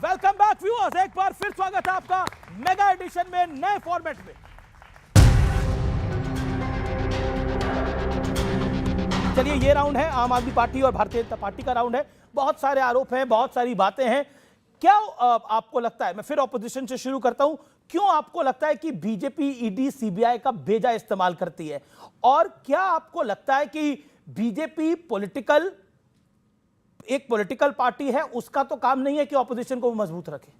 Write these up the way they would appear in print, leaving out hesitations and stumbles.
Welcome back viewers, एक बार फिर स्वागत है आपका मेगा एडिशन में नए फॉर्मेट में। चलिए, ये राउंड है आम आदमी पार्टी और भारतीय जनता पार्टी का राउंड है। बहुत सारे आरोप हैं, बहुत सारी बातें हैं। क्या आपको लगता है, मैं फिर ऑपोजिशन से शुरू करता हूं, क्यों आपको लगता है कि बीजेपी ईडी सीबीआई का बेजा इस्तेमाल करती है? और क्या आपको लगता है कि बीजेपी एक पॉलिटिकल पार्टी है, उसका तो काम नहीं है कि ऑपोजिशन को मजबूत रखे?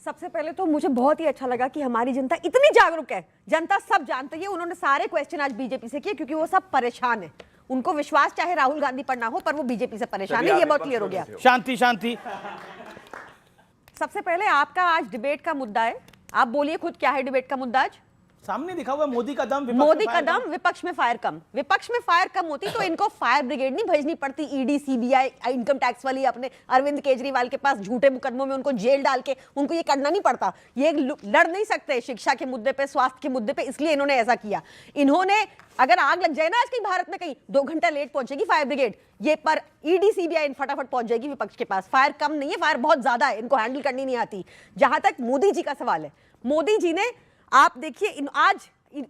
सबसे पहले तो मुझे बहुत ही अच्छा लगा कि हमारी जनता इतनी जागरूक है। जनता सब जानती है। उन्होंने सारे क्वेश्चन आज बीजेपी से किए क्योंकि वो सब परेशान है। उनको विश्वास चाहे राहुल गांधी पर ना हो, पर वो बीजेपी से परेशान है। ये बहुत क्लियर हो गया। शांति शांति। सबसे पहले आपका आज डिबेट का मुद्दा है। आप बोलिए खुद, क्या है डिबेट का मुद्दा आज? सामने लिखा हुआ मोदी का दम, मोदी का दम, विपक्ष में फायर कम। विपक्ष में फायर कम होती तो इनको फायर ब्रिगेड नहीं भेजनी पड़ती, ईडी सीबीआई इनकम टैक्स वाली अपने अरविंद केजरीवाल के पास झूठे मुकदमों में उनको जेल डाल के उनको ये करना नहीं पड़ता। ये लड़ नहीं सकते शिक्षा के मुद्दे पे, स्वास्थ्य के मुद्दे पे, इसलिए इन्होंने ऐसा किया। इन्होंने अगर आग लग जाए ना आज कहीं भारत में, कहीं 2 घंटा लेट पहुंचेगी फायर ब्रिगेड, ये पर ईडी सीबीआई फटाफट पहुंच जाएगी विपक्ष के पास। फायर कम नहीं है, फायर बहुत ज्यादा है, इनको हैंडल करनी नहीं आती। जहां तक मोदी जी का सवाल है, मोदी जी ने, आप देखिए आज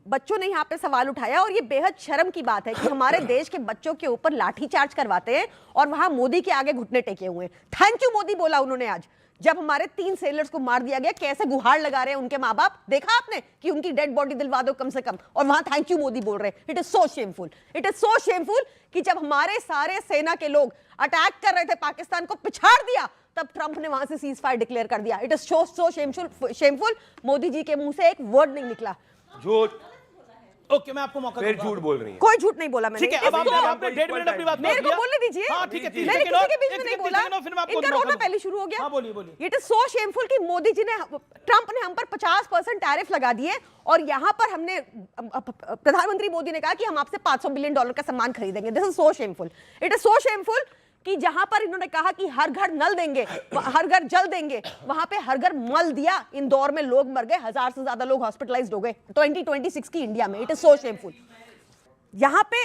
बच्चों ने यहाँ पे सवाल उठाया और ये बेहद शर्म की बात है कि हमारे देश के बच्चों के ऊपर लाठीचार्ज करवाते हैं और वहां मोदी के आगे घुटने टेके हुए हैं। थैंक यू मोदी बोला उन्होंने आज, जब हमारे 3 सेलर्स को मार दिया गया, कैसे गुहार लगा रहे हैं उनके माँ बाप। देखा आपने कि उनकी डेड बॉडी दिलवा दो कम से कम, और वहां थैंक यू मोदी बोल रहे हैं। It is so shameful, it is so shameful कि जब हमारे सारे सेना के लोग अटैक कर रहे थे, पाकिस्तान को पिछाड़ दिया, तब ट्रंप ने वहां से सीज फायर डिक्लेयर कर दिया। It is so shameful. Modi ji के मुंह से एक वर्ड नहीं निकला झूठ। ओके, मैं आपको मौका दूंगा। फिर झूठ बोल रही है। कोई झूठ नहीं बोला मैंने। ठीक है, अब आपने 1.5 मिनट अपनी बात मेरे को बोलने दीजिए। हाँ ठीक है, मैंने किसी के बीच में नहीं बोला। इनका रोड में पहले शुरू हो गया। हाँ बोलिए बोलिए। इट इज सो शेमफुल कि मोदी जी ने, ट्रंप ने हम पर 50% टैरिफ लगा दिए और यहां पर हमने, प्रधानमंत्री मोदी ने कहा कि हम आपसे $500 बिलियन का सामान खरीदेंगे। This is so shameful. It is so shameful कि जहां पर इन्होंने कहा कि हर घर नल देंगे, हर घर जल देंगे, वहां पे हर घर मल दिया। इंदौर में लोग मर गए, 1000 से ज्यादा लोग हॉस्पिटलाइज्ड हो गए 2026 की इंडिया में। It is so shameful. यहां पे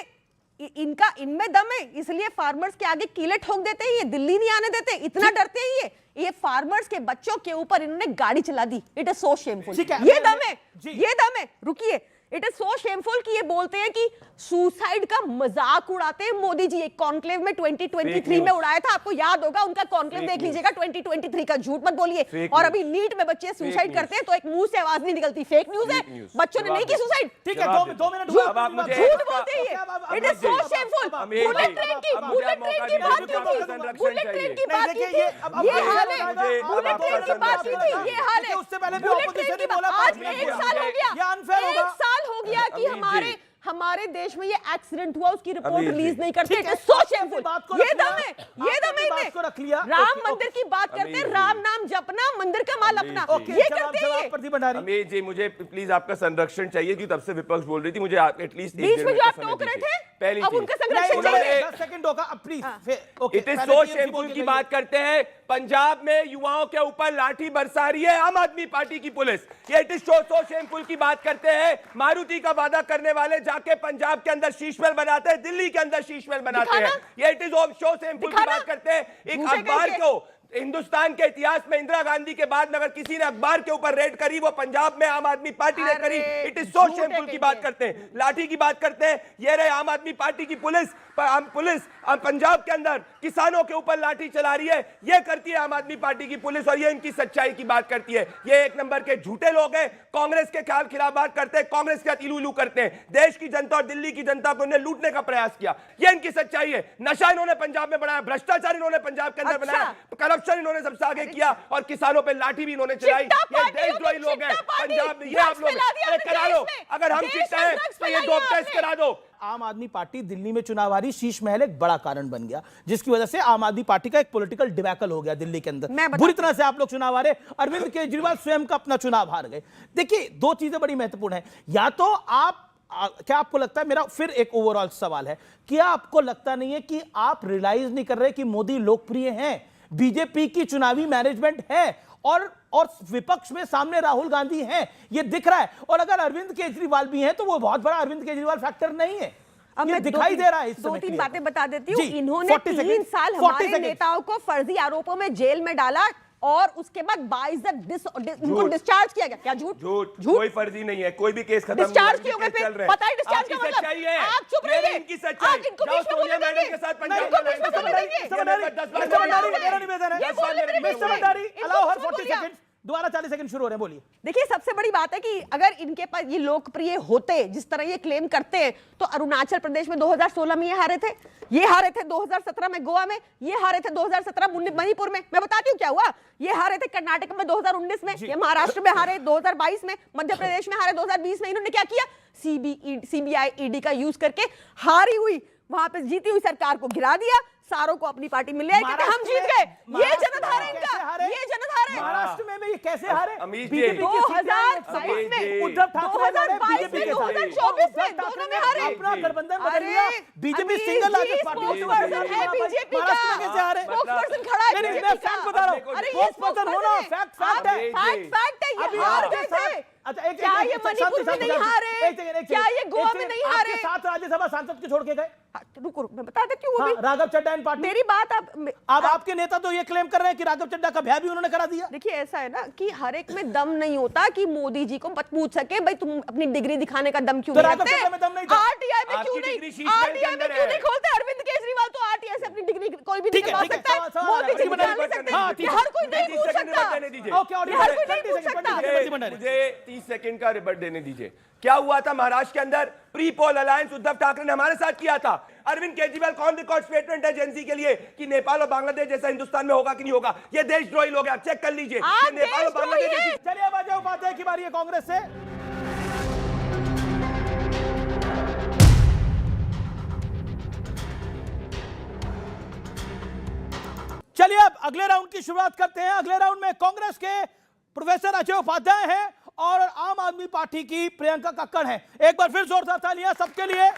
इनमें दम है, इसलिए फार्मर्स के आगे कीले ठोक देते हैं। ये दिल्ली नहीं आने देते, इतना डरते हैं ये फार्मर्स के बच्चों के ऊपर इन्होंने गाड़ी चला दी। It is so shameful. ये दम है, ये दम है। रुकिए, इट इज सो शेमफुल कि ये बोलते हैं कि सुसाइड का मजाक उड़ाते हैं मोदी जी। एक कॉन्क्लेव में 2023 में उड़ाया था, आपको याद होगा। उनका कॉन्क्लेव देख लीजिएगा 2023 का। झूठ मत बोलिए। और अभी नीट में बच्चे सुसाइड करते हैं तो एक मुंह से आवाज नहीं निकलती। फेक न्यूज है, बच्चों ने नहीं की सुसाइड। ठीक है, 2 मिनट झूठ बोलते हैं। It is so shameful. Bullet train की बात की थी, बुलेट ट्रेन की बात की थी, ये हाल है। बुलेट ट्रेन की बात की थी, ये हाल है। उससे पहले भी बुलेट ट्रेन की बात, आज 1 साल हो गया, ये अनफेयर होगा। 1 साल हो गया कि हमारे देश में ये एक्सीडेंट हुआ, उसकी रिपोर्ट रिलीज नहीं करते। सो शेमफुल। ये दम है, ये दम है इनमें। राम मंदिर की बात करते, राम नाम जपना, मंदिर का माल अपना, ये करते हैं। अमित जी, मुझे प्लीज आपका संरक्षण चाहिए कि तब से विपक्ष बोल रही थी। मुझे एटलीस्ट बीच में जो आप टोक रहे थे, पहली अब उनका संरक्षण चाहिए। 10 सेकंड होगा अब please. It is so shameful की बात करते हैं। पंजाब में युवाओं के ऊपर लाठी बरसा रही है आम आदमी पार्टी की पुलिस। ये इट इज सो शेमफुल की बात करते हैं। मारुति का वादा करने वाले जाके पंजाब के अंदर शीश महल बनाते हैं, दिल्ली के अंदर शीश महल बनाते हैं। ये इट इज सो शेमफुल की बात करते हैं। एक अखबार को, हिंदुस्तान के इतिहास में इंदिरा गांधी के बाद अगर किसी ने अखबार के ऊपर रेड करी, वो पंजाब में आम आदमी पार्टी ने करी। इट इज सो शेमफुल की बात करते हैं। लाठी की बात करते हैं। ये रहे आम आदमी पार्टी की पुलिस पंजाब के अंदर किसानों के ऊपर लाठी चला रही है। ये करती है आम आदमी पार्टी की पुलिस और ये इनकी सच्चाई की बात करती है। ये 1 नंबर के झूठे लोग हैं। कांग्रेस के खिलाफ बात करते हैं, कांग्रेस के इलू इलू करते हैं। देश की जनता और दिल्ली की जनता को इन्हें लूटने का प्रयास किया। ये इनकी सच्चाई है। नशा इन्होंने पंजाब में बढ़ाया, भ्रष्टाचार इन्होंने पंजाब के अंदर बनाया, करप्शन इन्होंने सबसे आगे किया और किसानों पे लाठी भी इन्होंने चलाई। ये देशद्रोही लोग हैं पंजाब में। ये आप लोग करा लो, अगर हम चिट्टा है तो ये डोप टेस्ट करा दो। आम आदमी पार्टी दिल्ली में चुनाव हारी, शीश महल एक बड़ा कारण बन गया, जिसकी वजह से आम आदमी पार्टी का एक पॉलिटिकल डिबैकल हो गया दिल्ली के अंदर। बुरी तरह से आप लोग चुनाव हारे। अरविंद केजरीवाल स्वयं का अपना चुनाव हार गए। देखिए, 2 चीजें बड़ी महत्वपूर्ण है। या तो क्या आपको लगता है, मेरा फिर एक ओवरऑल सवाल है, क्या आपको लगता नहीं है कि आप रियलाइज नहीं कर रहे कि मोदी लोकप्रिय हैं, बीजेपी की चुनावी मैनेजमेंट है और विपक्ष में सामने राहुल गांधी हैं, ये दिख रहा है। और अगर अरविंद केजरीवाल भी हैं तो वो बहुत बड़ा अरविंद केजरीवाल फैक्टर नहीं है। अब ये दिखाई दे रहा है। 2-3 बातें बता देती हूँ। इन्होंने 3 साल हमारे नेताओं को फर्जी आरोपों में जेल में डाला। और उसके बाद 22 उनको डिस्चार्ज किया गया। क्या झूठ? झूठ, कोई फर्जी नहीं है, कोई भी केस खत्म डिस्चार्ज क्यों गए? फिर पता है डिस्चार्ज का मतलब? सच्चाई है, आप चुप रहिए, इनकी सच्चाई। आप इनको बीच में बोलने देंगे? के साथ नहीं, इनको बीच में बोलने देंगे? मेरा निवेदन है, ये बोलने देंगे? मिस्टर भंडारी, इनको अलाउ हर बीच में 40 बोलिए। सेकंड्स, दोबारा 40 सेकंड शुरू हो रहे हैं, बोलिए। देखिए, सबसे बड़ी बात है कि अगर इनके पास ये लोकप्रिय होते जिस तरह ये क्लेम करते हैं, तो अरुणाचल प्रदेश में 2016 में ये हारे थे, ये हारे थे 2017 में गोवा में, ये हारे थे 2017 मणिपुर में। मैं बताती हूँ क्या हुआ। ये हारे थे कर्नाटक में 2019 में, ये महाराष्ट्र में हारे 2022 में, मध्य प्रदेश में हारे 2020 में। इन्होंने क्या किया? सीबीआई ईडी का यूज करके हारी हुई, वहां पे जीती हुई सरकार को गिरा दिया, सारों को अपनी पार्टी मिल जाए क्योंकि हम जीत गए। ये जनधार है इनका, ये जनधार है। महाराष्ट्र में ये कैसे हारे? अमीश बीजेपी जी, के 2022 में, उद्धव ठाकरे 2022 में, 2024 में, दोनों में हारे। अपना गठबंधन बदल अरे, लिया। बीजेपी अमीश सिंगल जी लार्जेस्ट पार्टी स्पोक्सपर्सन है बीजेपी का। महाराष्ट्र में कैसे हारे? स्पोक्सपर्सन खड़ा है नहीं, बीजेपी मैं का। फैक्ट बता रहा हूं। अरे ये स्पोक्सपर्सन होना है। फैक्ट आप है। फैक्ट है, अभी ये हार आपके गए साथ- थे। अच्छा, एक क्या एक- ये एक मणिपुर में नहीं हारे? क्या ये गोवा में नहीं हारे? आपके 7 राज्यसभा सांसद के छोड़ के गए। रुको, मैं बता देती हूँ वो हाँ, भी। Raghav Chadha and party. मेरी बात अब आपके नेता तो ये क्लेम कर रहे हैं कि राघव चड्ढा का ब्याह भी उन्होंने करा दिया। देखिए, ऐसा है ना कि हर एक में दम नहीं होता कि मोदी जी को मत पूछ सके भाई तुम अपनी डिग्री दिखाने का दम क्यों तो नहीं राघव रखते? चड्ढा में दम नहीं था। आरटीआई में क्यों आपकी नहीं, डिग्री शीश महल के आरटीआई में अंदर क्यों है। नहीं खोलते? अरविंद केजरीवाल तो आरटीआई से अपनी डिग्री कोई भी ठीक है, निकलवा ठीक है, सकता है, सवाल- मोदी जी सवाल- निकाल नहीं सवाल- सकते। हाँ, ये ठीक है। हर कोई नहीं 30 पूछ सेकंड सकता। रिबट देने दीजिए। ओके, और ये हर कोई 30 नहीं पूछ सेकंड, सकता। 20 सेकंड भंडारी। मुझे 30 सेकंड का रिबट देने दीजिए। क्या हुआ था महाराष्ट्र के अंदर? Pre poll alliance Uddhav Thackeray ने हमारे साथ किया था। अरविंद केजरीवाल कौन रिकॉर्ड स्टेटमेंट है एजेंसी के लिए कि नेपाल और बांग्लादेश जैसा हिंदुस्तान में होगा कि नहीं होगा? ये देशद्रोही लोग हैं, आप चेक कर लीजिए। आप ये नेपाल और बांग्लादेश देशद्रोही जैसी चलिए अब अजय उपाध्याय की बारी है कांग्रेस से। चलिए अब अगले राउंड की शुरुआत करते हैं। अगले राउंड में कांग्रेस के प्रोफेसर अजय उपाध्याय हैं और आम आदमी पार्टी की प्रियंका कक्कड़ हैं। एक बार फिर जोरदार तालियां सबके लिए।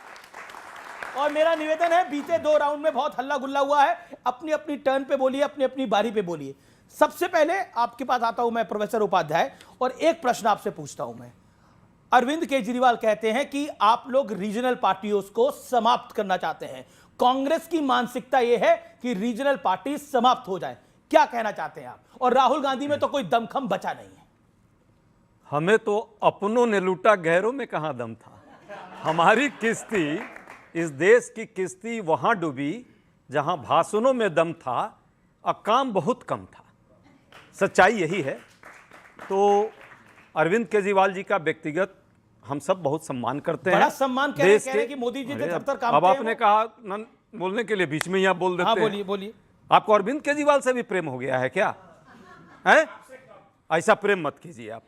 और मेरा निवेदन है, बीते 2 राउंड में बहुत हल्ला गुल्ला हुआ है, अपनी अपनी टर्न पे बोलिए, अपनी अपनी बारी पे बोलिए। सबसे पहले आपके पास आता हूं मैं प्रोफेसर उपाध्याय, और एक प्रश्न आपसे पूछता हूं मैं। अरविंद केजरीवाल कहते हैं कि आप लोग रीजनल पार्टियों को समाप्त करना चाहते हैं। कांग्रेस की मानसिकता यह है कि रीजनल पार्टी समाप्त हो जाए। क्या कहना चाहते हैं आप? और राहुल गांधी में तो कोई दमखम बचा नहीं है। हमें तो अपनों ने लूटा, गैरों में कहां दम था। हमारी किस्ती, इस देश की किस्ती वहां डूबी जहां भाषणों में दम था और काम बहुत कम था। सच्चाई यही है। तो अरविंद केजरीवाल जी का व्यक्तिगत हम सब बहुत सम्मान करते हैं। बड़ा सम्मान कह रहे हैं कि मोदी जी से अरे, 70 काम अब किए हैं आपने वो। कहा न बोलने के लिए बीच में ही आप बोल देते हाँ, हैं। बोलिए बोलिए। आपको अरविंद केजरीवाल से भी प्रेम हो गया है क्या? है? ऐसा प्रेम मत कीजिए आप।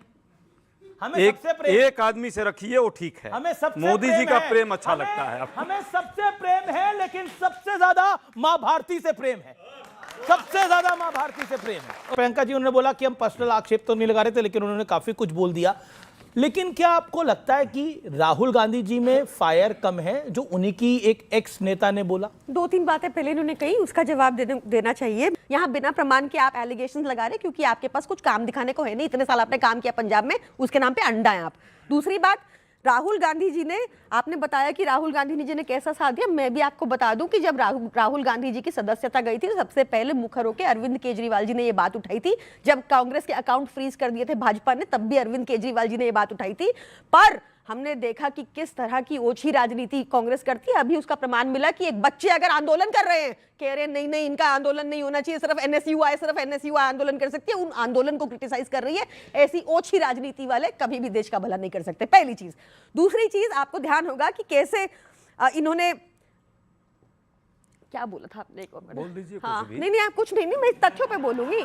हमें एक सबसे प्रेम एक आदमी से रखिए, वो ठीक है। हमें सबसे मोदी जी का है। प्रेम अच्छा हमें- लगता है आपको। हमें सबसे प्रेम है, लेकिन सबसे ज्यादा मां भारती से प्रेम है। सबसे ज्यादा मां भारती से प्रेम है। प्रियंका जी, उन्होंने बोला कि हम पर्सनल आक्षेप तो नहीं लगा रहे थे, लेकिन उन्होंने काफी कुछ बोल दिया। लेकिन क्या आपको लगता है कि राहुल गांधी जी में फायर कम है, जो उन्हीं की एक एक्स नेता ने बोला? 2-3 बातें पहले इन्होंने कही, उसका जवाब देना चाहिए। यहाँ बिना प्रमाण के आप एलिगेशंस लगा रहे क्योंकि आपके पास कुछ काम दिखाने को है नहीं। इतने साल आपने काम किया पंजाब में, उसके नाम पे अंडा है आप। दूसरी बात, राहुल गांधी जी ने, आपने बताया कि राहुल गांधी जी ने कैसा साथ दिया। मैं भी आपको बता दूं कि जब राहुल गांधी जी की सदस्यता गई थी, तो सबसे पहले मुखर होकर अरविंद केजरीवाल जी ने ये बात उठाई थी। जब कांग्रेस के अकाउंट फ्रीज कर दिए थे भाजपा ने, तब भी अरविंद केजरीवाल जी ने ये बात उठाई थी। पर हमने देखा कि किस तरह की ओछी राजनीति कांग्रेस करती है। अभी उसका प्रमाण मिला कि एक बच्चे अगर आंदोलन कर रहे हैं, कह रहे हैं नहीं नहीं इनका आंदोलन नहीं होना चाहिए, सिर्फ एनएसयूआई आंदोलन कर सकती है, उन आंदोलन को क्रिटिसाइज कर रही है। ऐसी ओछी राजनीति वाले कभी भी देश का भला नहीं कर सकते, पहली चीज। दूसरी चीज, आपको ध्यान होगा कि कैसे इन्होंने क्या बोला था आपने, एक और बोल दीजिए कुछ हाँ, भी। नहीं आप कुछ नहीं, मैं तथ्यों पे बोलूंगी।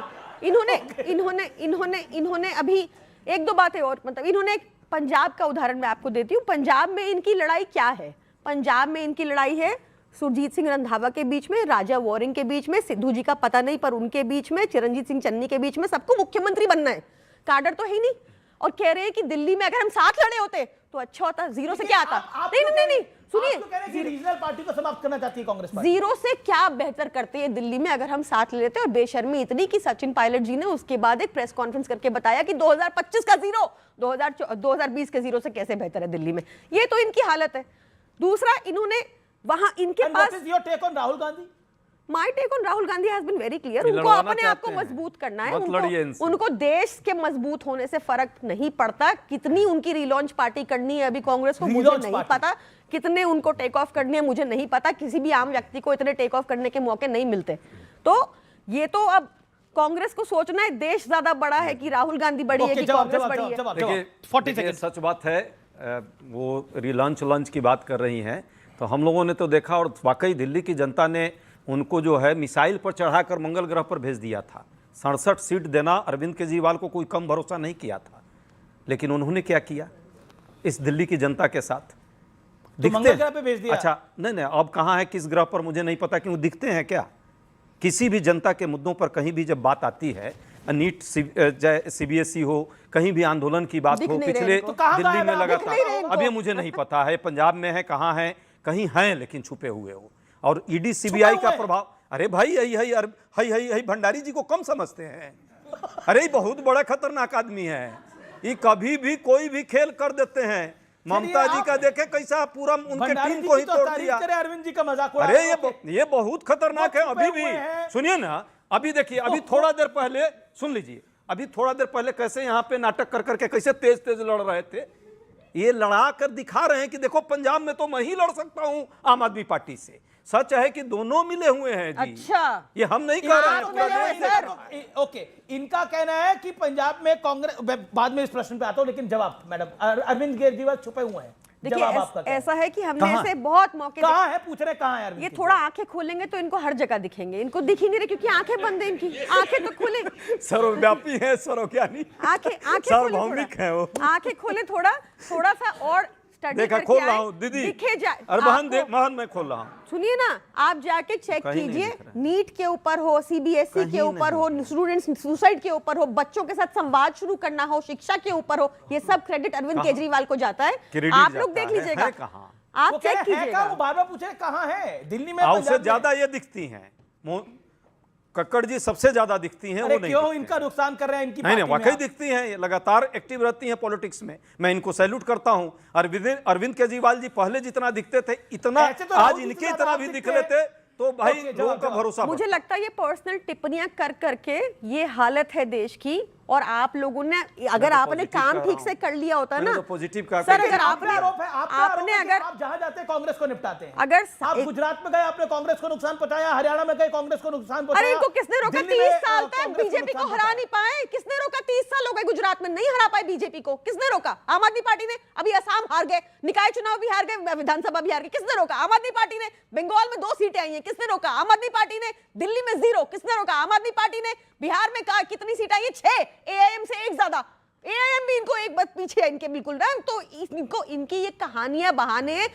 इन्होंने अभी 1-2 बातें और, मतलब इन्होंने पंजाब का उदाहरण मैं आपको देती हूँ। पंजाब में इनकी लड़ाई क्या है? पंजाब में इनकी लड़ाई है सुरजीत सिंह रंधावा के बीच में, राजा वॉरिंग के बीच में, सिद्धू जी का पता नहीं पर उनके बीच में, चिरंजीत सिंह चन्नी के बीच में। सबको मुख्यमंत्री बनना है, काडर तो है ही नहीं। और कह रहे हैं कि दिल्ली में अगर हम साथ लड़े होते तो अच्छा होता, जीरो से क्या आता। नहीं, सुनिए, रीजनल पार्टी को समाप्त करना चाहती है कांग्रेस पार्टी। जीरो से क्या बेहतर करते हैं दिल्ली में अगर हम साथ ले लेते। और बेशर्मी इतनी कि सचिन पायलट जी ने उसके बाद एक प्रेस कॉन्फ्रेंस करके बताया कि 2025 का जीरो 2020 के जीरो से कैसे बेहतर है दिल्ली में। ये तो इनकी हालत है। दूसरा, इन्होंने वहां इनके पास, your take on Rahul Gandhi? My take on Rahul Gandhi has been very clear. ये उनको लड़वाना अपने आप को चाहते हैं। मजबूत करना है, मत लड़िए इनसे। उनको देश के मजबूत होने से फर्क नहीं पड़ता। कितनी उनकी रिलॉन्च पार्टी करनी है अभी कांग्रेस को मुझे रिलॉन्च नहीं पार्टी। पता, कितने उनको टेक ऑफ करनी है मुझे नहीं पता। किसी भी आम व्यक्ति को इतने टेक ऑफ करने के मौके नहीं मिलते। तो ये तो अब कांग्रेस को सोचना है, देश ज्यादा बड़ा है कि राहुल गांधी बड़ी है ओके, कि जवाब कांग्रेस जवाब बड़ी है। जवाब देखिए, जवाब 40 देखिए, सेकंड। सच बात है। वो रिलंच लंच की बात कर रही हैं, तो हम लोगों ने तो देखा और वाकई दिल्ली की जनता ने उनको जो है मिसाइल पर चढ़ाकर मंगल ग्रह पर भेज दिया था। 67 सीट देना अरविंद केजरीवाल को कोई कम भरोसा नहीं किया था, लेकिन उन्होंने क्या किया इस दिल्ली की जनता के साथ? मंगल ग्रह पे भेज दिया। अच्छा, नहीं, अब कहाँ है, किस ग्रह पर मुझे नहीं पता, क्यों दिखते हैं क्या? किसी भी जनता के मुद्दों पर कहीं भी जब बात आती है, नीट सीबीएसई हो, कहीं भी आंदोलन की बात दिख हो, नहीं रहे पिछले इनको। तो कहाँ दिल्ली गायब में है? दिख लगातार, नहीं रहे इनको। अब ये मुझे नहीं पता है पंजाब में है, कहाँ है, कहीं हैं लेकिन छुपे हुए हो। और ईडी सीबीआई हुए का हैं। प्रभाव, अरे भाई यही भंडारी जी को कम समझते हैं। अरे ये बहुत बड़ा खतरनाक आदमी है, ये कभी भी कोई भी खेल कर देते हैं। ममता जी का देखे कैसा पूरा उनके भंडारी टीम जी को की ही तो तोड़ तारीफ दिया। करे, अरविंद जी का मजाक उड़ा अरे रहे हो। ये बहुत खतरनाक है। वो अभी छुपे भी हुए हैं। सुनिए ना, अभी देखिए, अभी थोड़ा देर पहले सुन लीजिए, अभी थोड़ा देर पहले कैसे यहाँ पे नाटक कर करके कैसे तेज तेज लड़ रहे थे। ये लड़ा कर दिखा रहे हैं कि देखो पंजाब में तो मैं ही लड़ सकता हूं आम आदमी पार्टी से। सच है कि दोनों मिले हुए हैं जी। अच्छा, ये हम नहीं कह रहे हैं, आप पूरा मिले हुए देश देख सर। रहा है। ओके, इनका कहना है कि पंजाब में कांग्रेस, मैं बाद में इस प्रश्न पे आता हूं, लेकिन जवाब मैडम, अरविंद केजरीवाल छुपे हुए हैं। देखिए जवाब आपका क्या है? ऐसा है कि हमने कहाँ? ऐसे बहुत मौके देखे। कहाँ है, पूछ रहे कहाँ है अरविंद ये केजरीवाल? थोड़ा आंखें खोलेंगे तो इनको हर जगह दिखेंगे। इनको दिख ही नहीं रहे क्योंकि आंखें बंद है इनकी। आंखें तो खोले, सर्वव्यापी है, सर्वज्ञानी, आंखें खोले सार्वभौमिक है वो। थोड़ा। आंखें खोले थोड़ा सा और स्टडी देखा, करके खोल रहा आए, हूँ दीदी। दिखे जाए। अरे बहन आपको- महन मैं खोल रहा हूँ। सुनिए ना, आप जाके चेक कहीं नहीं कीजिए, दिख रहा है। नीट के ऊपर हो, सीबीएसई कहीं के ऊपर हो, स्टूडेंट्स सुसाइड के ऊपर हो, बच्चों के साथ संवाद शुरू करना हो, शिक्षा के ऊपर हो, ये सब क्रेडिट अरविंद केजरीवाल को जाता है। क्रेडिट आप लोग जाता देख है, लीजिएगा, है कहाँ? आप वो कह चेक रहे हैं कीजिएगा। कहाँ, वो बार-बार पूछ रहे हैं कहाँ है, दिल्ली में, उससे पंजाब में? ज्यादा ये दिखती हैं, कक्कड़ जी सबसे ज्यादा दिखती हैं। अरे वो नहीं क्यों दिखते हैं। इनका नुकसान कर रहे हैं इनकी नहीं पार्टी में वाकई आप? दिखती हैं, ये लगातार एक्टिव रहती हैं पॉलिटिक्स में। मैं इनको सैल्यूट करता हूं। अरविंद केजरीवाल जी पहले जितना दिखते थे, इतना ऐसे तो आज राहुल जी से इनके ज्यादा इतना आप भी दिखते दिख लेते तो भाई ओके, लोगों का जवाब। भरोसा मुझे बढ़ता। लगता है ये पर्सनल टिप्पणियां कर करके ये हालत है देश की। और आप लोगों ने, अगर तो आपने पॉजिटिव काम कह ठीक रहा से हूं। कर लिया होता मैंने ना तो पॉजिटिव कहा। सर, लेकिन अगर आपका आरोप है, आपका आरोप आपने है कि अगर आप जहां जाते हैं कांग्रेस को निपटाते हैं। अगर आप एक- गुजरात में गए, आपने कांग्रेस को नुकसान पहुंचाया, हरियाणा में गए, कांग्रेस को नुकसान पहुंचाया। अरे इनको किसने रोका? दिल्ली 30 में, साल तक कांग्रेस बीजेपी को नुकसान हरा नहीं पाए। किसने रोका? 30 साल हो गए गुजरात में, नहीं हरा पाए बीजेपी को। किसने रोका? आम आदमी पार्टी ने। अभी असम हार गए, निकाय चुनाव भी हार गए, विधानसभा भी हार गए। किसने रोका? आम आदमी पार्टी ने। बंगाल में 2 सीटें आई हैं, किसने रोका? आम आदमी पार्टी ने। दिल्ली में 0, किसने रोका? आम आदमी पार्टी ने। बिहार में कितनी सीट आई है? 6, एआईएम से 1 ज्यादा। एआईएम भी इनको एक बात पीछे है इनके, बिल्कुल ना। तो इनको इनकी ये कहानियां, बहाने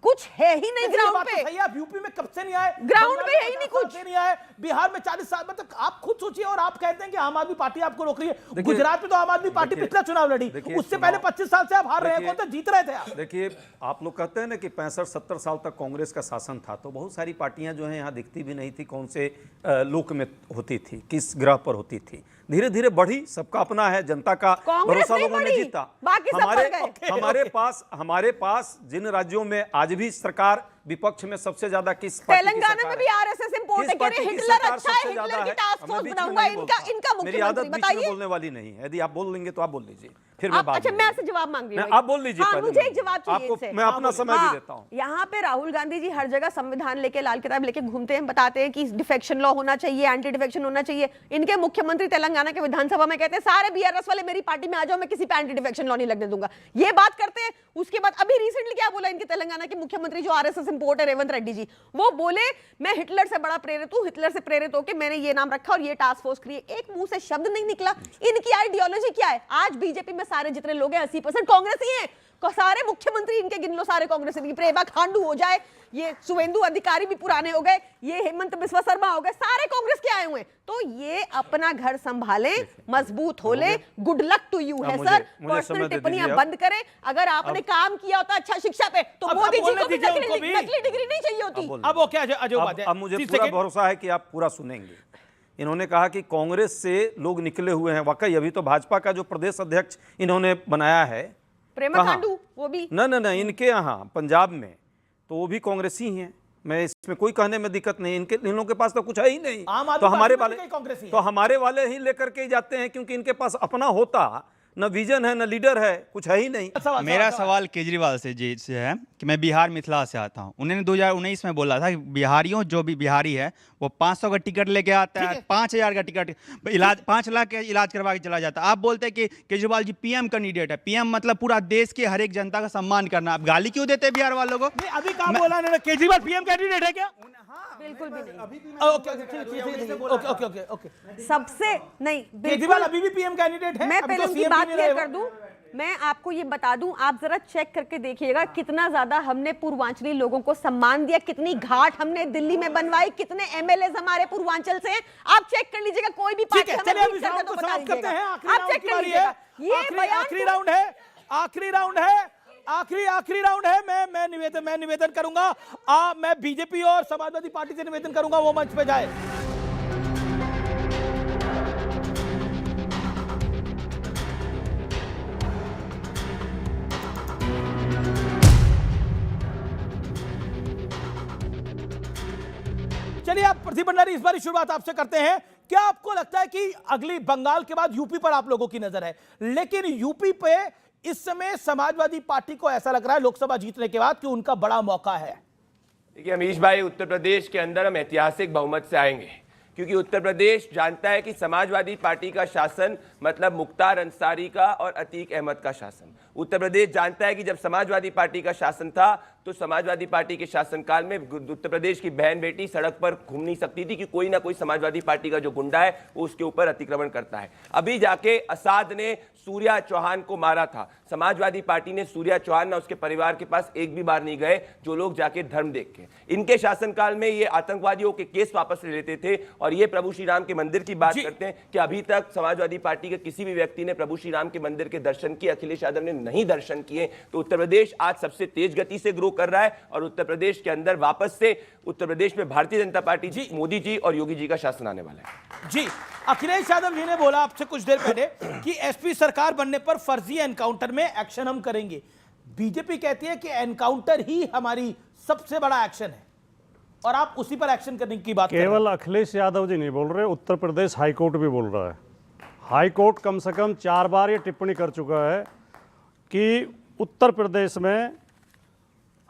कुछ है ही नहीं ग्राउंड पे। सही है, आप यूपी में कब से नहीं आए, ग्राउंड बंगाल पे में है ही नहीं 50 साल कुछ। से नहीं आए, बिहार में 40 साल, मतलब आप खुद सोचिए। और आप कहते हैं कि आम आदमी पार्टी आपको रोक रही है। देखिए- गुजरात में तो आम आदमी पार्टी देखिए- पिछला चुनाव लड़ी, देखिए, उससे पहले 25 साल से आप हार रहे हैं। देखिए- कौन सा जीत रहे थे आप? देखिए, आप लोग कहते हैं ना कि 65-70 साल तक कांग्रेस का शासन था, तो बहुत सारी पार्टियां जो हैं यहाँ दिखती भी नहीं थी, कौन से लोक में होती थी, किस ग्रह पर होती थी। धीरे धीरे बढ़ी, सबका अपना है, जनता का कांग्रेस भरोसा नहीं लोगों ने बढ़ी, जीता। बाकी सब बढ़ गए। हमारे पास जिन राज्यों में आज भी सरकार विपक्ष में सबसे ज्यादा किस पार्टी की तेलंगाना सरकार में है? भी आरएसएस इंपोर्ट किस है। कह पार्टी रहे की हिटलर सरकार अच्छा है, सबसे हिटलर ज्यादा की है? टास्क मैं फोर्स बीच में बनाऊंगा। नहीं इनका बोलता। इनका मेरी आदत मुख्यमंत्री बीच में बताइए। बोलने वाली नहीं है। यदि आप बोल लेंगे तो आप बोल लीजिए, फिर मैं आप, बात अच्छा, मैं बोलूंगा। आपसे जवाब मांग रही हूँ। नहीं, आप बोल लीजिए हाँ, पहले, मुझे मैं एक जवाब चाहिए आपको- इनसे। मैं अपना समय भी देता हूँ। यहाँ पे राहुल गांधी जी हर जगह संविधान लेके, लाल किताब लेके घूमते हैं, बताते हैं कि डिफेक्शन लॉ होना चाहिए, एंटी डिफेक्शन होना चाहिए। इनके मुख्यमंत्री तेलंगाना के विधानसभा में कहते हैं सारे बीआरएस वाले मेरी पार्टी में आ जाओ, मैं किसी पे एंटी डिफेक्शन लॉ नहीं लगने दूंगा। ये बात करते हैं। उसके बाद अभी रिसेंटली क्या बोला इनके तेलंगाना के मुख्यमंत्री जो आरएसएस इंपोर्ट है, रेवंत रेड्डी जी, वो बोले मैं हिटलर से बड़ा प्रेरित हूं, हिटलर से प्रेरित होकर मैंने ये नाम रखा और ये टास्क फोर्स क्रिएट। एक मुंह से शब्द नहीं निकला। इनकी आइडियोलॉजी क्या है? आज बीजेपी में सारे जितने लोग हैं 80% कांग्रेस ही हैं। सारे मुख्यमंत्री इनके गिन लो, सारे कांग्रेस की। प्रेमा खांडू हो जाए, ये शुवेंदु अधिकारी भी पुराने हो गए, ये हेमंत बिस्वा शर्मा हो गए, सारे कांग्रेस के आए हुए हैं। तो ये अपना घर संभाले, मजबूत हो ले। गुड लक टू यू है सर। पर्सनल टिप्पणियां बंद करें। अगर आपने काम किया होता अच्छा शिक्षा पे, तो अब मोदी जी बोलने को भी दीजिए उनको भी। नकली डिग्री नहीं चाहिए होती। अब वो क्या अजय बात है। अब मुझे 30 पूरा सेकंड। भरोसा है कि आप पूरा सुनेंगे। इन्होंने कहा कि कांग्रेस से लोग निकले हुए हैं। वाकई अभी तो भाजपा का जो प्रदेश अध्यक्ष इन्होंने बनाया है, प्रेमा कहाँ? खांडू वो भी न इनके यहाँ पंजाब में तो वो भी कांग्रेसी हैं। मैं इसमें कोई कहने में दिक्कत नहीं, इनके इन लोगों के पास तो कुछ है ही नहीं, आम आदमी तो हमारे पार्टी में वाले कई कांग्रेसी हैं। तो हमारे वाले ही लेकर के ही जाते हैं, क्योंकि इनके पास अपना होता न विजन है न लीडर है, कुछ है ही नहीं। मेरा सवाल केजरीवाल से है कि मैं बिहार मिथिला से आता हूं। उन्होंने 2019 में बोला था कि बिहारियों, जो भी बिहारी है वो 500 का टिकट लेके आता है, 5000 का टिकट इलाज, 5 लाख का इलाज करवा के चला जाता है। आप बोलते हैं कि केजरीवाल जी पीएम कैंडिडेट है। पीएम मतलब पूरा देश के हर एक जनता का सम्मान करना। आप गाली क्यों देते हैं बिहार वालों को? नहीं, अभी कहाँ बोला इन्होंने केजरीवाल पीएम कैंडिडेट है क्या? बिल्कुल भी नहीं। Okay okay okay okay. सबसे नहीं, केजरीवाल अभी भी पीएम कैंडिडेट है। मैं अभी पहले तो उनकी CM बात भी नहीं क्लियर रहे कर वो। दूं। मैं आपको ये बता दूं, आप जरा चेक करके देखिएगा कितना ज्यादा हमने पूर्वांचली लोगों को सम्मान दिया, कितनी घाट हमने दिल्ली में बनवाई, कितने एमएलए हमारे पूर्वांचल से हैं। आप चेक कर लीजिएगा, कोई भी ठीक पार्टी है, हमें चलिए बीट अभी करके राउंड तो को बता समाप्त करते हैं। दीजिएगा। आखिरी आप राउंड चेक की कर बारी है। लीजिएगा, ये बयान आखिरी राउंड है, आखिरी राउंड है, आखिरी राउंड है। मैं निवेदन करूंगा, मैं बीजेपी और समाजवादी पार्टी से निवेदन करूंगा वो मंच पे जाए। चलिए आप प्रदीप भंडारी, इस बार शुरुआत आपसे करते हैं। क्या आपको लगता है कि अगली बंगाल के बाद यूपी पर आप लोगों की नजर है, लेकिन यूपी पे इस समय समाजवादी पार्टी को ऐसा लग रहा है लोकसभा जीतने के बाद कि उनका बड़ा मौका है? देखिए अमीश भाई, उत्तर प्रदेश के अंदर हम ऐतिहासिक बहुमत से आएंगे, क्योंकि उत्तर प्रदेश जानता है कि समाजवादी पार्टी का शासन मतलब मुख्तार अंसारी का और अतीक अहमद का शासन। उत्तर प्रदेश जानता है कि जब समाजवादी पार्टी का शासन था तो समाजवादी पार्टी के शासनकाल में उत्तर प्रदेश की बहन बेटी सड़क पर घूम नहीं सकती थी कि कोई ना कोई समाजवादी पार्टी का जो गुंडा है वो उसके ऊपर अतिक्रमण करता है। अभी जाके असाद ने सूर्या चौहान को मारा था, समाजवादी पार्टी ने सूर्या चौहान ना उसके परिवार के पास एक भी बार नहीं गए, जो लोग जाके धर्म देख के। इनके शासनकाल में ये आतंकवादियों के केस वापस ले लेते थे, और ये प्रभु श्री राम के मंदिर की बात करते हैं कि अभी तक समाजवादी पार्टी के किसी भी व्यक्ति ने प्रभु श्री राम के मंदिर के दर्शन किए, अखिलेश यादव ने नहीं दर्शन किए। तो उत्तर प्रदेश आज सबसे तेज गति से ग्रो कर रहा है, और उत्तर प्रदेश के अंदर वापस से उत्तर प्रदेश में भारतीय जनता पार्टी जी, मोदी जी और योगी जी का शासन आने वाला है। जी, अखिलेश यादव जी ने बोला आपसे कुछ देर पहले कि एसपी सरकार बनने पर फर्जी एनकाउंटर में एक्शन हम करेंगे। बीजेपी कहती है कि एनकाउंटर ही हमारी सबसे बड़ा एक्शन है, और आप उसी पर एक्शन करने की बात कर रहे हैं। केवल अखिलेश यादव जी नहीं बोल रहे, उत्तर प्रदेश हाईकोर्ट भी बोल रहा है। हाईकोर्ट कम से कम 4 बार ये टिप्पणी कर चुका है कि उत्तर प्रदेश में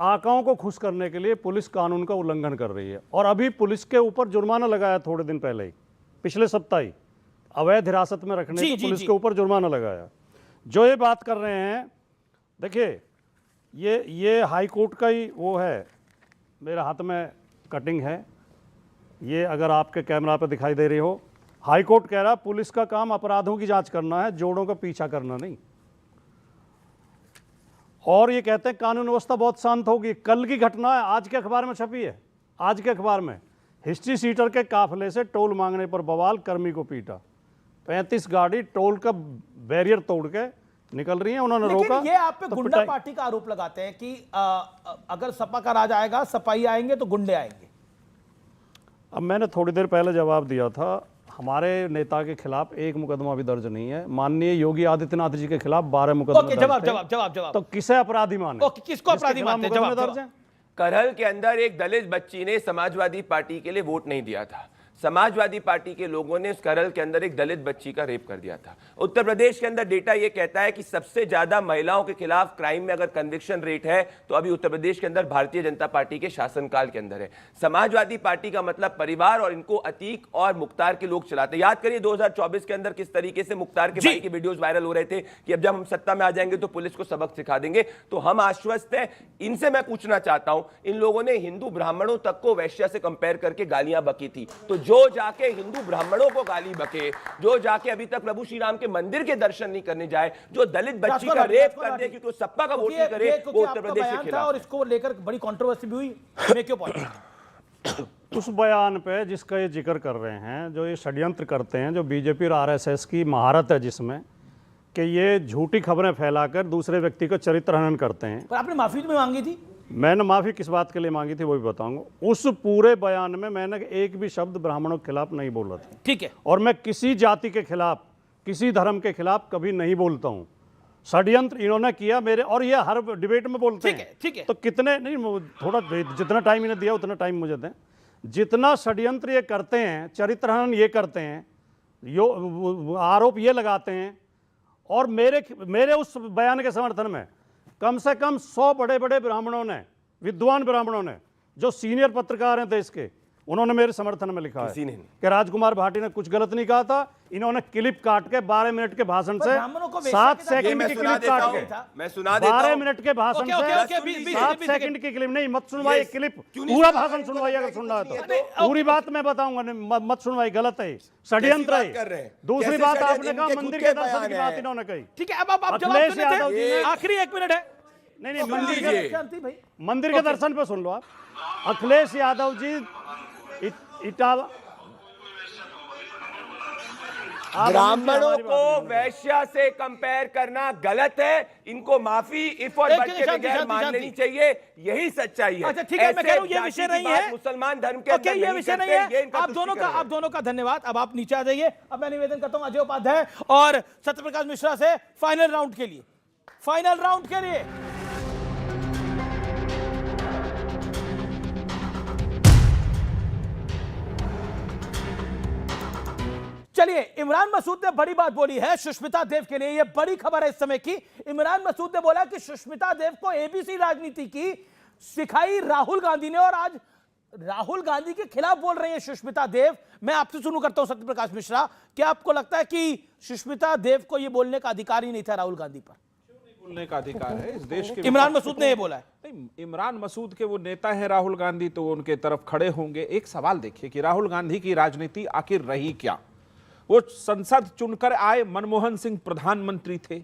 आकाओं को खुश करने के लिए पुलिस कानून का उल्लंघन कर रही है। और अभी पुलिस के ऊपर जुर्माना लगाया, थोड़े दिन पहले ही, पिछले सप्ताह ही, अवैध हिरासत में रखने से पुलिस के ऊपर जुर्माना लगाया। जो ये बात कर रहे हैं, देखिए ये हाई कोर्ट का ही वो है। मेरे हाथ में कटिंग है, ये अगर आपके कैमरा पे दिखाई दे रही हो। हाई कोर्ट कह रहा पुलिस का काम अपराधों की जांच करना है, जोड़ों का पीछा करना नहीं। और ये कहते हैं कानून व्यवस्था बहुत शांत होगी। कल की घटना है, आज के अखबार में छपी है। आज के अखबार में हिस्ट्री सीटर के काफिले से टोल मांगने पर बवाल, कर्मी को पीटा। 35 गाड़ी टोल का बैरियर तोड़ के निकल रही है, उन्होंने रोका। ये आप पे गुंडा पार्टी का आरोप लगाते हैं कि अगर सपा का राज आएगा, सपाई आएंगे तो गुंडे आएंगे। अब मैंने थोड़ी देर पहले जवाब दिया था, हमारे नेता के खिलाफ एक मुकदमा भी दर्ज नहीं है। माननीय योगी आदित्यनाथ जी के खिलाफ 12 मुकदमे दर्ज थे। तो किसे अपराधी माने? किसको अपराधी मानते हैं? जवाब दर्ज है। करहल के अंदर एक दलित बच्ची ने समाजवादी पार्टी के लिए वोट नहीं दिया था। समाजवादी पार्टी के लोगों ने उस करहल के अंदर एक दलित बच्ची का रेप कर दिया था। उत्तर प्रदेश के अंदर डेटा यह कहता है कि सबसे ज्यादा महिलाओं के खिलाफ क्राइम में अगर कन्विक्शन रेट है तो अभी उत्तर प्रदेश के अंदर भारतीय जनता पार्टी के शासनकाल के अंदर है। समाजवादी पार्टी का मतलब परिवार, और इनको अतीक और मुख्तार के लोग चलाते। याद करिए 2024 के अंदर किस तरीके से मुख्तार के भाई के वीडियोस वायरल हो रहे थे कि अब जब हम सत्ता में आ जाएंगे तो पुलिस को सबक सिखा देंगे। तो हम आश्वस्त हैं। इनसे मैं पूछना चाहता हूं, इन लोगों ने हिंदू ब्राह्मणों तक को वैश्या से कंपेयर करके गालियां बकी थी, तो जो जाके हिंदू ब्राह्मणों को गाली बके, जो जाके अभी तक प्रभु श्री राम के मंदिर के दर्शन नहीं करने जाए, जो दलित बच्ची का रेप कर दे क्योंकि सपा का वोट नहीं करे, वो उत्तर प्रदेश के खिलाफ। और इसको लेकर बड़ी कंट्रोवर्सी भी हुई। मैं क्यों पॉइंट उस बयान पे जिसका ये जिक्र कर रहे हैं, जो ये षड्यंत्र करते हैं, जो बीजेपी और आरएसएस की महारत है जिसमें कि ये झूठी खबरें फैलाकर दूसरे व्यक्ति का चरित्र हनन करते हैं। पर आपने माफी भी मांगी थी। मैंने माफी किस बात के लिए मांगी थी वो भी बताऊंगा। उस पूरे बयान में मैंने एक भी शब्द ब्राह्मणों के खिलाफ नहीं बोला था। ठीक है। और मैं किसी जाति के खिलाफ, किसी धर्म के खिलाफ कभी नहीं बोलता हूं। षड्यंत्र इन्होंने किया मेरे, और ये हर डिबेट में बोलते ठीक है, हैं। ठीक है। तो कितने नहीं, थोड़ा जितना टाइम इन्हें दिया उतना टाइम मुझे दें। जितना षड्यंत्र ये करते हैं, चरित्रहनन ये करते हैं, आरोप ये लगाते हैं, और मेरे उस बयान के समर्थन में कम से कम 100 बड़े बड़े ब्राह्मणों ने, विद्वान ब्राह्मणों ने, जो सीनियर पत्रकार हैं देश के, उन्होंने मेरे समर्थन में लिखा है कि राजकुमार भाटी ने कुछ गलत नहीं कहा था। इन्होंने क्लिप काट के 12 मिनट के भाषण से 7 सेकंड की क्लिप काट के, मैं सुना देता 12 हूं। मिनट के भाषण ओके, से ओके, ओके, 7 सेकंड की क्लिप नहीं, मत सुनवाइए क्लिप, पूरा भाषण सुनवाइए अगर सुनना है तो। पूरी बात मैं बताऊंगा, मत सुनवाइए, गलत है, षड्यंत्र है। दूसरी बात आपने कहा मंदिर के दर्शन की बात इन्होंने कही। ठीक है, अब आप जवाब अखिलेश सुने थे। यादव जी ने- आखिरी 1 मिनट है। नहीं, शांति भाई। मंदिर के दर्शन पे सुन लो आप। अखिलेश यादव जी इटावा, ब्राह्मणों को वैश्या से कंपेयर करना गलत है। इनको माफी इफ और बट के बगैर मान लेनी चाहिए। यही सच्चाई है। अच्छा ठीक है, मैं कह रहा हूं ये ऐसे विषय जाति की नहीं है, बात मुसलमान धर्म के ओके, अंदर ये विषय नहीं करते, ये है। इनका आप दोनों तुष्टीकरण है। का धन्यवाद। अब आप नीचे आ जाइए। अब मैं निवेदन करता हूं अजय उपाध्याय और सत्यप्रकाश मिश्रा से फाइनल राउंड के लिए। चलिए, इमरान मसूद ने बड़ी बात बोली है सुष्मिता देव के लिए। यह बड़ी खबर है इस समय की। इमरान मसूद ने बोला कि सुष्मिता देव को एबीसी राजनीति की सिखाई राहुल गांधी ने, और आज राहुल गांधी के खिलाफ बोल रही है सुष्मिता देव। मैं आपसे शुरू करता हूं सत्यप्रकाश मिश्रा, क्या आपको लगता है कि सुष्मिता देव को यह बोलने का अधिकार ही नहीं था राहुल गांधी पर? बोलने का अधिकार है इस देश के। इमरान मसूद ने यह बोला है। नहीं, इमरान मसूद के वो नेता है राहुल गांधी, तो वो उनके तरफ खड़े होंगे। एक सवाल देखिए कि राहुल गांधी की राजनीति आखिर रही क्या। वो संसद चुनकर आए, मनमोहन सिंह प्रधानमंत्री थे,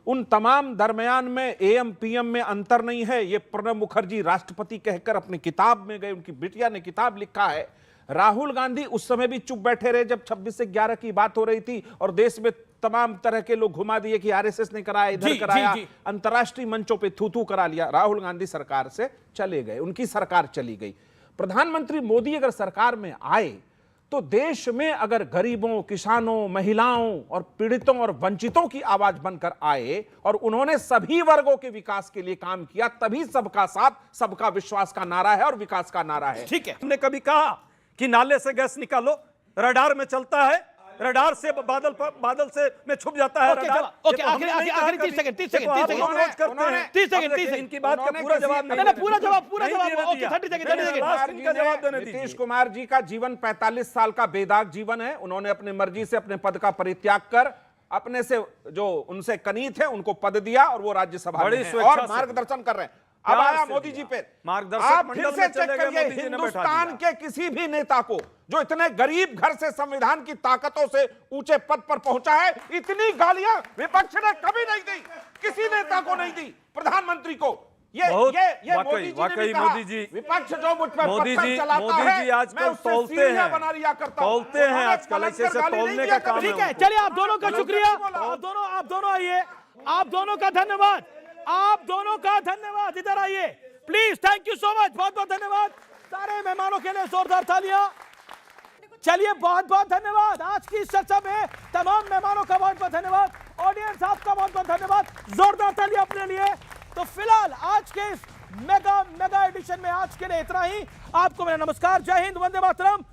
उन तमाम दरमियान में एएम पीएम में अंतर नहीं है। ये प्रणब मुखर्जी राष्ट्रपति कहकर अपनी किताब में गए, उनकी बिटिया ने किताब लिखा है। राहुल गांधी उस समय भी चुप बैठे रहे जब 26 से 11 की बात हो रही थी और देश में तमाम तरह के लोग घुमा दिए कि आरएसएस ने कराया, इधर कराया, अंतर्राष्ट्रीय मंचों पे थू करा लिया। राहुल गांधी सरकार से चले गए, उनकी सरकार चली गई। प्रधानमंत्री मोदी अगर सरकार में आए तो देश में अगर गरीबों, किसानों, महिलाओं और पीड़ितों और वंचितों की आवाज बनकर आए और उन्होंने सभी वर्गों के विकास के लिए काम किया, तभी सबका साथ, सबका विश्वास का नारा है और विकास का नारा है। ठीक है, हमने कभी कहा कि नाले से गैस निकालो, रडार में चलता है, रडार से बादल से में छुप जाता है रडार। ओके, आखिरी 30 सेकंड 30 सेकंड इनकी बात का पूरा जवाब नीतीश कुमार जी का जीवन 45 साल का बेदाग जीवन है। उन्होंने अपनी मर्जी से अपने पद का परित्याग कर अपने से जो उनसे कनीत है उनको पद दिया और वो राज्यसभा में हैं और मार्गदर्शन कर रहे हैं। अब आया मोदी जी पे, आप फिर से चेक करिए हिंदुस्तान के किसी भी नेता को जो इतने गरीब घर से संविधान की ताकतों से ऊंचे पद पर पहुंचा है, इतनी गालियां विपक्ष ने कभी नहीं दी, किसी नेता को नहीं दी, प्रधानमंत्री को। ये मोदी जी ने भी कहा, विपक्ष जो मुझ पर पत्थर चलाता है, मैं उससे सीढ़ियां बना लिया करता हूं। तोलते हैं आजकल, ऐसे तोलने का काम है। ठीक है, चलिए आप दोनों का शुक्रिया। आप दोनों आइए, आप दोनों का धन्यवाद, आप दोनों का धन्यवाद। इधर आइए please, thank you so much, बहुत बहुत धन्यवाद सारे मेहमानों के लिए, जोरदार तालियां। चलिए बहुत बहुत धन्यवाद आज की इस चर्चा में तमाम मेहमानों का बहुत बहुत धन्यवाद, ऑडियंस आपका बहुत बहुत धन्यवाद, जोरदार तालियां अपने लिए। तो फिलहाल आज के इस मेगा एडिशन में आज के लिए इतना ही। आपको मेरा नमस्कार, जय हिंद, वंदे मातरम।